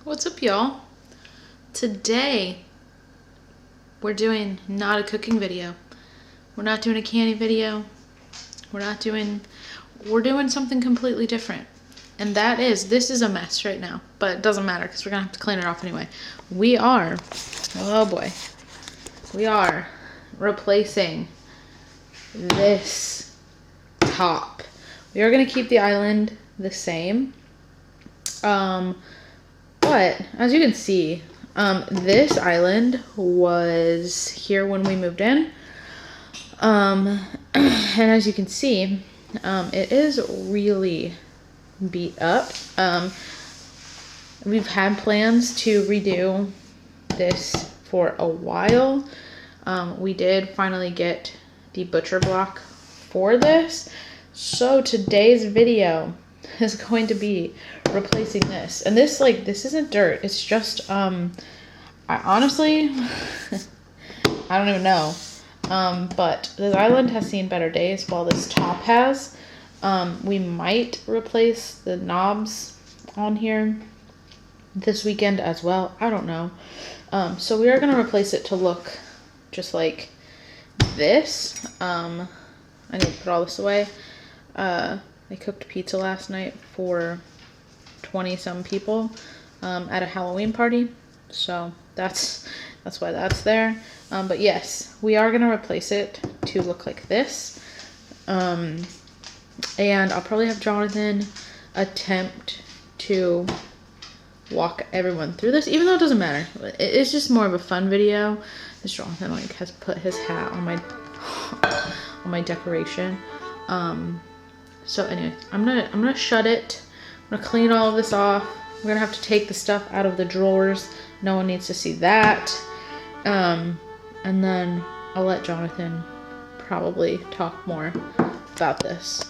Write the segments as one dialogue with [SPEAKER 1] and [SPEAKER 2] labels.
[SPEAKER 1] What's up, y'all? Today we're doing not a cooking video. We're not doing a candy video. We're doing something completely different. And that is, this is a mess right now, but it doesn't matter because we're gonna have to clean it off anyway. We are replacing this top. We are gonna keep the island the same. But as you can see, this island was here when we moved in. And as you can see, it is really beat up. We've had plans to redo this for a while. We did finally get the butcher block for this. So today's video is going to be replacing this. And this isn't dirt. It's just, I honestly, I don't even know. But this island has seen better days while this top has. We might replace the knobs on here this weekend as well. I don't know. So we are going to replace it to look just like this. I need to put all this away. I cooked pizza last night for 20-some people at a Halloween party. So that's why that's there. But yes, we are going to replace it to look like this. And I'll probably have Jonathan attempt to walk everyone through this, even though it doesn't matter. It's just more of a fun video. This Jonathan has put his hat on my decoration. So anyway, I'm gonna shut it. I'm gonna clean all of this off. We're gonna have to take the stuff out of the drawers. No one needs to see that. And then I'll let Jonathan probably talk more about this.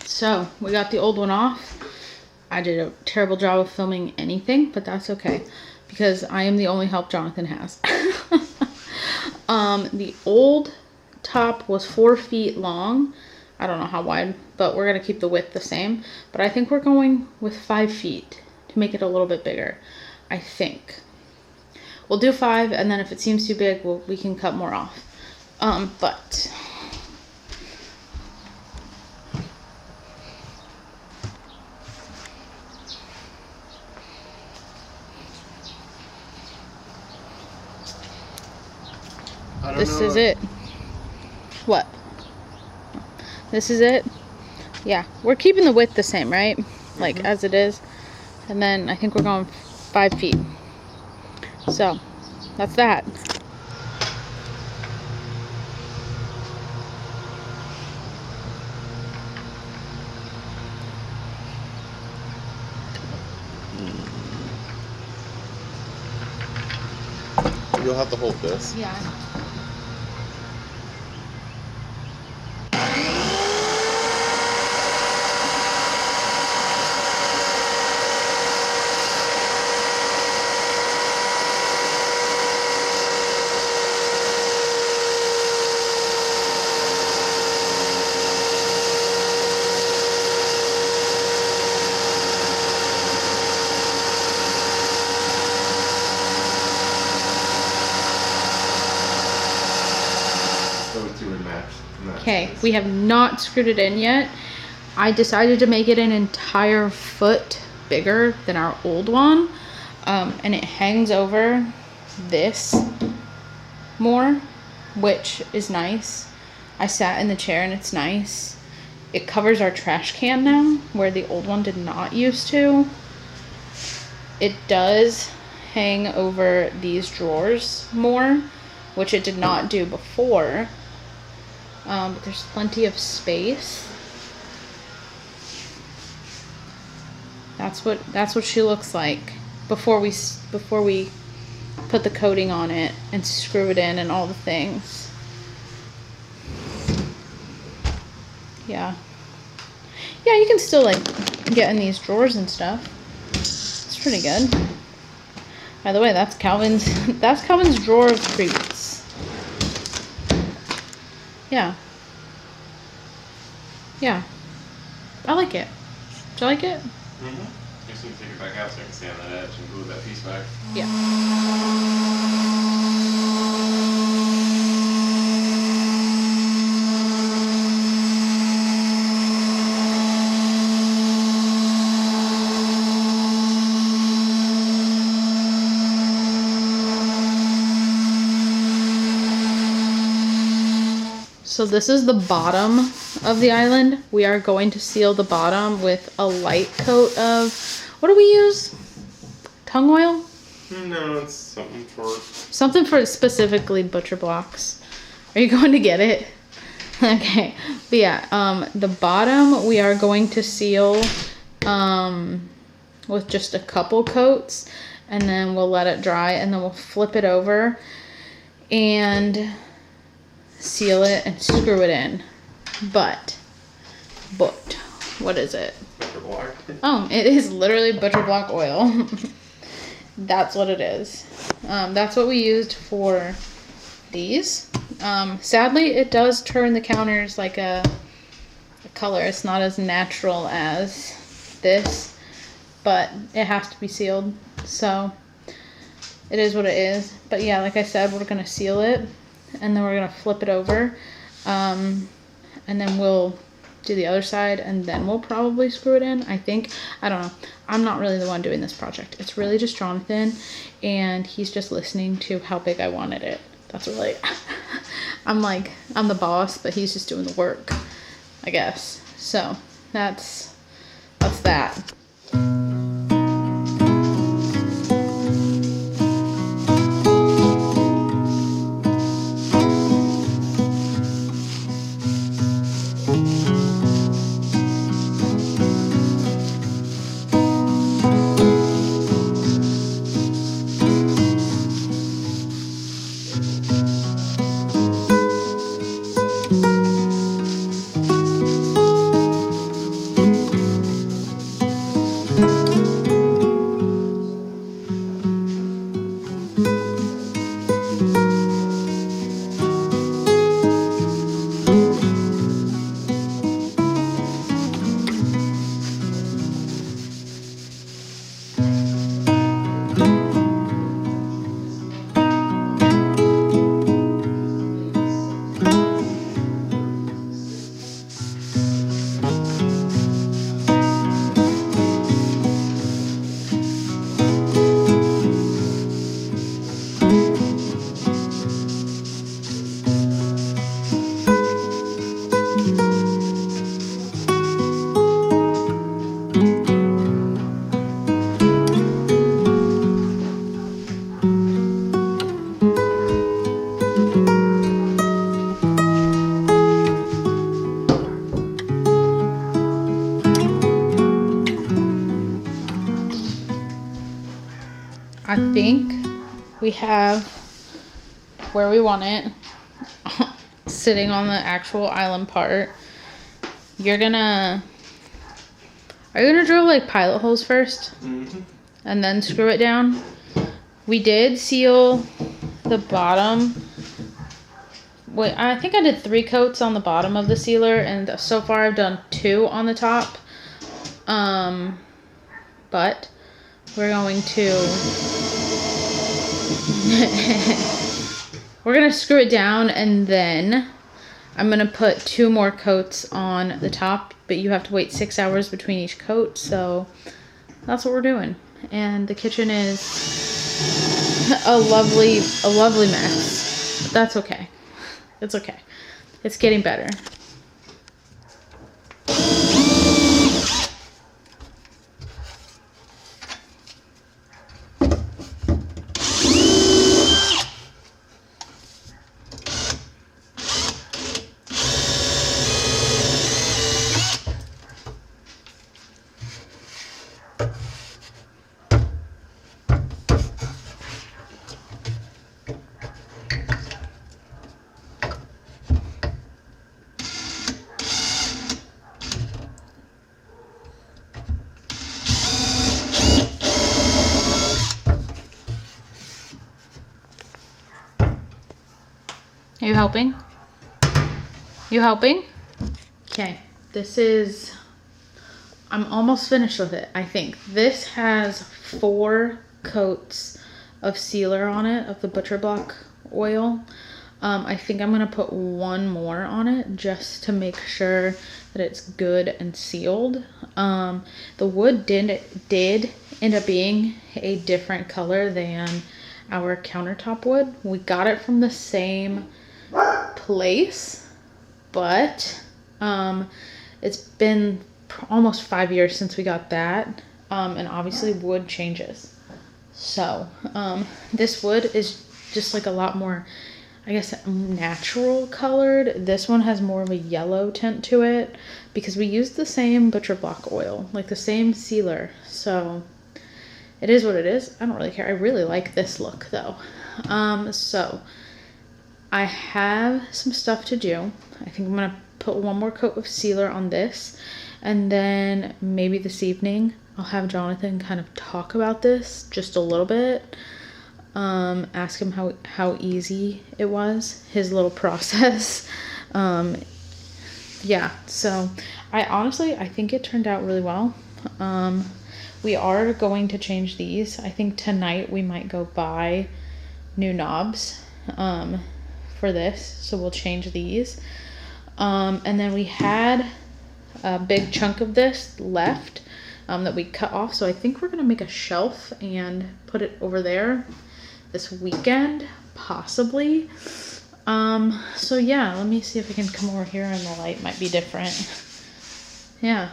[SPEAKER 1] So we got the old one off. I did a terrible job of filming anything, but that's okay because I am the only help Jonathan has. The old top was 4 feet long. I don't know how wide, but we're gonna keep the width the same. But I think we're going with 5 feet to make it a little bit bigger. I think we'll do 5, and then if it seems too big, we can cut more off. But this is it. What? This is it? Yeah, we're keeping the width the same, right? Like as it is. And then I think we're going 5 feet. So that's that.
[SPEAKER 2] You'll have to hold this.
[SPEAKER 1] Yeah, I know. Okay, we have not screwed it in yet. I decided to make it an entire foot bigger than our old one. And it hangs over this more, which is nice. I sat in the chair and it's nice. It covers our trash can now, where the old one did not used to. It does hang over these drawers more, which it did not do before. But there's plenty of space. That's what she looks like before we put the coating on it and screw it in and all the things. Yeah. Yeah, you can still like get in these drawers and stuff. It's pretty good. By the way, that's Calvin's drawer of treats. Yeah. Yeah. I like it. Do you like it?
[SPEAKER 3] Mm-hmm. Just need to take it back out so I can stay on that edge and glue that piece back.
[SPEAKER 1] Yeah. So this is the bottom of the island. We are going to seal the bottom with a light coat of, what do we use? Tung oil?
[SPEAKER 3] No, it's something for...
[SPEAKER 1] Something for specifically butcher blocks. Are you going to get it? Okay. But yeah, the bottom we are going to seal with just a couple coats, and then we'll let it dry, and then we'll flip it over and seal it and screw it in. But what is it?
[SPEAKER 3] Butcher block.
[SPEAKER 1] Oh, it is literally butcher block oil. That's what it is. That's what we used for these. Sadly, it does turn the counters like a color. It's not as natural as this, but it has to be sealed. So it is what it is. But yeah, like I said, we're gonna seal it, and then we're gonna flip it over, and then we'll do the other side, and then we'll probably screw it in, I think. I don't know. I'm not really the one doing this project. It's really just Jonathan, and he's just listening to how big I wanted it. That's really, I'm the boss, but he's just doing the work, I guess. So that's that. I think we have where we want it sitting on the actual island part. Are you gonna drill like pilot holes first?
[SPEAKER 3] Mm-hmm.
[SPEAKER 1] And then screw it down? We did seal the bottom. Wait, I think I did 3 coats on the bottom of the sealer, and so far I've done 2 on the top. But we're going to we're gonna screw it down, and then I'm gonna put 2 more coats on the top, but you have to wait 6 hours between each coat, so that's what we're doing. And the kitchen is a lovely mess, but that's okay. It's okay. It's getting better. Are you helping? You helping? Okay, this is, I'm almost finished with it, I think. This has 4 coats of sealer on it, of the butcher block oil. I think I'm gonna put 1 more on it just to make sure that it's good and sealed. The wood did end up being a different color than our countertop wood. We got it from the same place, but it's been almost 5 years since we got that, and obviously wood changes. So this wood is just like a lot more, I guess, natural colored. This one has more of a yellow tint to it because we used the same butcher block oil, like the same sealer. So it is what it is. I don't really care. I really like this look though. So I have some stuff to do. I think I'm gonna put 1 more coat of sealer on this, and then maybe this evening I'll have Jonathan kind of talk about this just a little bit. Ask him how easy it was, his little process. Yeah, so I think it turned out really well. We are going to change these. I think tonight we might go buy new knobs for this, so we'll change these. And then we had a big chunk of this left that we cut off, so I think we're gonna make a shelf and put it over there this weekend, possibly. So yeah, let me see if I can come over here and the light might be different. Yeah.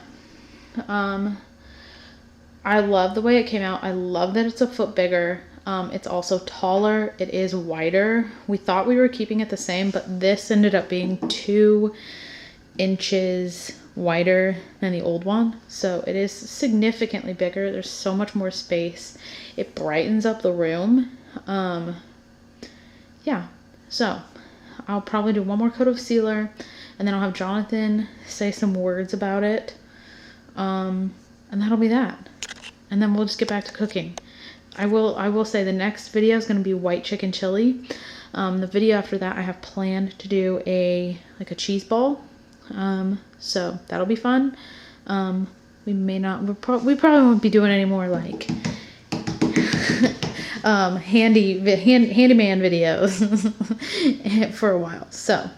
[SPEAKER 1] I love the way it came out. I love that it's a foot bigger. It's also taller. It is wider. We thought we were keeping it the same, but this ended up being 2 inches wider than the old one. So it is significantly bigger. There's so much more space. It brightens up the room. Yeah, so I'll probably do 1 more coat of sealer, and then I'll have Jonathan say some words about it. And that'll be that. And then we'll just get back to cooking. I will say the next video is going to be white chicken chili. The video after that I have planned to do a cheese ball. So that'll be fun. We probably won't be doing any more like handyman videos for a while. So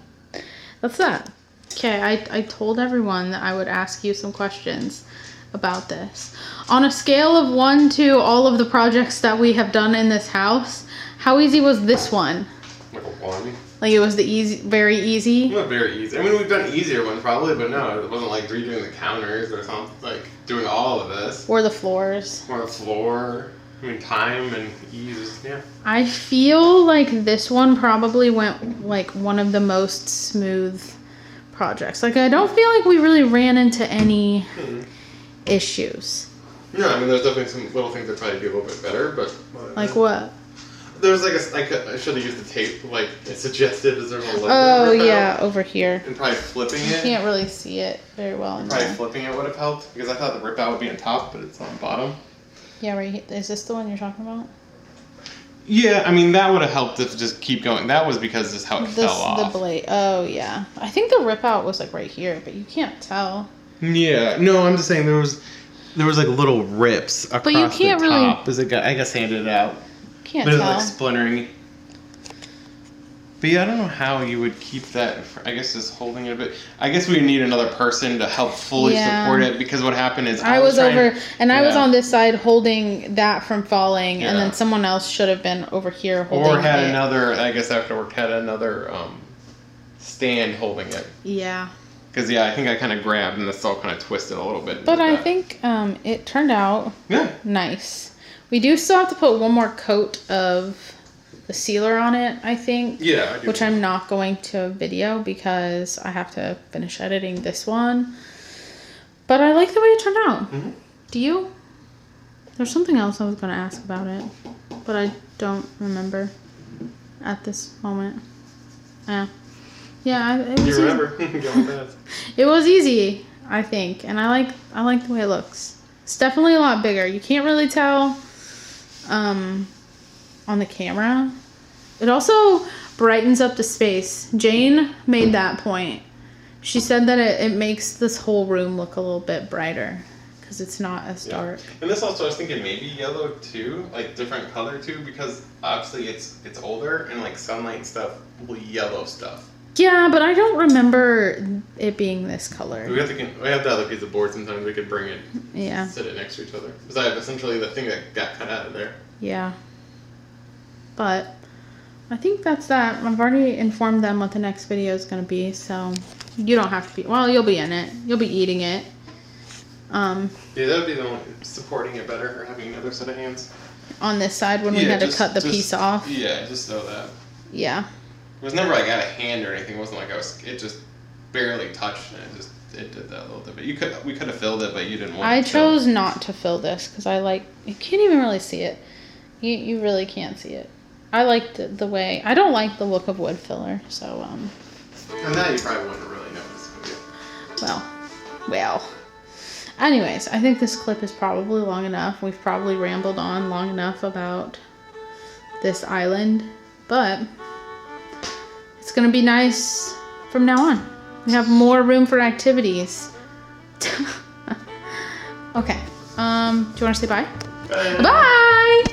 [SPEAKER 1] that's that. Okay, I told everyone that I would ask you some questions about this. On a scale of 1 to all of the projects that we have done in this house, how easy was this one?
[SPEAKER 3] Like a 1.
[SPEAKER 1] Like it was very easy?
[SPEAKER 3] Not very easy. I mean, we've done easier ones probably, but no, it wasn't like redoing the counters or something, like doing all of this.
[SPEAKER 1] Or the floors.
[SPEAKER 3] Or the floor. I mean, time and ease, yeah.
[SPEAKER 1] I feel like this one probably went like one of the most smooth projects. Like I don't feel like we really ran into any issues.
[SPEAKER 3] No, I mean, there's definitely some little things that probably do a little bit better, but...
[SPEAKER 1] Like what?
[SPEAKER 3] There was like I should have used the tape, like it suggested. Is there a little
[SPEAKER 1] Oh yeah, over here.
[SPEAKER 3] And probably flipping it.
[SPEAKER 1] You can't really see it very well.
[SPEAKER 3] Probably flipping it would have helped, because I thought the rip out would be on top, but it's on the bottom.
[SPEAKER 1] Yeah, right here. Is this the one you're talking about?
[SPEAKER 3] Yeah, I mean, that would have helped if just keep going. That was because this is how it fell off.
[SPEAKER 1] The blade. Oh yeah. I think the rip out was like right here, but you can't tell.
[SPEAKER 3] Yeah, no, I'm just saying there was like little rips across
[SPEAKER 1] but you can't
[SPEAKER 3] the top
[SPEAKER 1] really,
[SPEAKER 3] as it got, I guess, handed it out.
[SPEAKER 1] Can't
[SPEAKER 3] but
[SPEAKER 1] tell.
[SPEAKER 3] It was like splintering. But yeah, I don't know how you would keep that. I guess just holding it a bit. I guess we need another person to help fully support it, because what happened is
[SPEAKER 1] I was over, and I was on this side holding that from falling, and then someone else should have been over here holding it.
[SPEAKER 3] Or had another, I guess after work, had another stand holding it.
[SPEAKER 1] Yeah.
[SPEAKER 3] Because, I think I kind of grabbed and this all kind of twisted a little bit.
[SPEAKER 1] But I think it turned out nice. We do still have to put 1 more coat of the sealer on it, I think.
[SPEAKER 3] Yeah, I do.
[SPEAKER 1] Which I'm not going to video because I have to finish editing this one. But I like the way it turned out. Mm-hmm. Do you? There's something else I was going to ask about it, but I don't remember at this moment. Yeah, it was.
[SPEAKER 3] You remember?
[SPEAKER 1] It was easy, I think, and I like the way it looks. It's definitely a lot bigger. You can't really tell on the camera. It also brightens up the space. Jane made that point. She said that it makes this whole room look a little bit brighter because it's not as dark.
[SPEAKER 3] And this also, I was thinking maybe yellow too, like different color too, because obviously it's older and like sunlight and stuff will yellow stuff.
[SPEAKER 1] Yeah, but I don't remember it being this color.
[SPEAKER 3] We have the other piece of board sometimes. We could bring it, sit it next to each other. Because I have essentially the thing that got cut out of there.
[SPEAKER 1] Yeah. But I think that's that. I've already informed them what the next video is going to be, so you don't have to be. Well, you'll be in it. You'll be eating it.
[SPEAKER 3] Yeah, that would be the one supporting it better, or having another set of hands.
[SPEAKER 1] On this side when we had to cut the piece off.
[SPEAKER 3] Yeah, just so that.
[SPEAKER 1] Yeah.
[SPEAKER 3] It was never like I had a hand or anything. It wasn't like it just barely touched and it did that a little bit. But we could have filled it, but you didn't want.
[SPEAKER 1] I chose not to fill this because you can't even really see it. You really can't see it. I liked the way. I don't like the look of wood filler, so
[SPEAKER 3] And that you probably wouldn't really notice.
[SPEAKER 1] Well. Anyways, I think this clip is probably long enough. We've probably rambled on long enough about this island, but it's going to be nice from now on. We have more room for activities. Okay. Do you want to say bye?
[SPEAKER 3] Bye.
[SPEAKER 1] Bye!